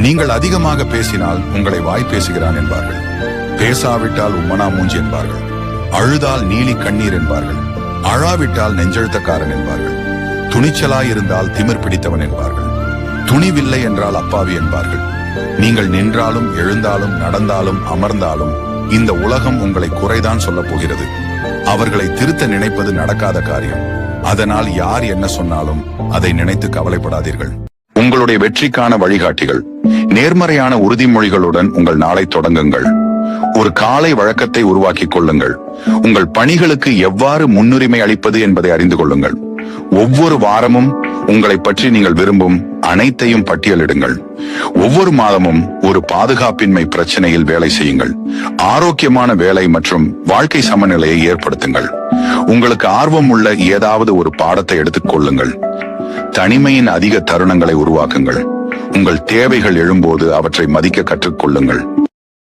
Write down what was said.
நீங்கள் அதிகமாக பேசினால் உங்களை வாய் பேசுகிறான் என்பார்கள். பேசாவிட்டால் உம்மனா மூஞ்சி என்பார்கள். அழுதால் நீலி கண்ணீர் என்பார்கள். அழாவிட்டால் நெஞ்செழுத்தக்காரன் என்பார்கள். துணிச்சலாயிருந்தால் திமிர் பிடித்தவன் என்பார்கள். துணிவில்லை என்றால் அப்பாவி என்பார்கள். நீங்கள் நின்றாலும் எழுந்தாலும் நடந்தாலும் அமர்ந்தாலும் இந்த உலகம் உங்களை குறைதான் சொல்லப் போகிறது. அவர்களை திருத்த நினைப்பது நடக்காத காரியம். அதனால் யார் என்ன சொன்னாலும் அதை நினைத்து கவலைப்படாதீர்கள். உங்களுடைய வெற்றிக்கான வழிகாட்டிகள். நேர்மறையான உறுதிமொழிகளுடன் உங்கள் நாளை தொடங்குங்கள். ஒரு காலை வழக்கத்தை உருவாக்கிக் கொள்ளுங்கள். உங்கள் பணிகளுக்கு எவ்வாறு முன்னுரிமை அளிப்பது என்பதை அறிந்து கொள்ளுங்கள். ஒவ்வொரு வாரமும் உங்களை பற்றி நீங்கள் விரும்பும் அனைத்தையும் பட்டியலிடுங்கள். ஒவ்வொரு மாதமும் ஒரு பாதுகாப்பின்மை பிரச்சனையில் வேலை செய்யுங்கள். ஆரோக்கியமான வேலை மற்றும் வாழ்க்கை சமநிலையை ஏற்படுத்துங்கள். உங்களுக்கு ஆர்வம் உள்ள ஏதாவது ஒரு பாடத்தை எடுத்துக் கொள்ளுங்கள். தனிமையின் அதிக தருணங்களை உருவாக்குங்கள். உங்கள் தேவைகள் எழும்போது அவற்றை மதிக்க கற்றுக்கொள்ளுங்கள்.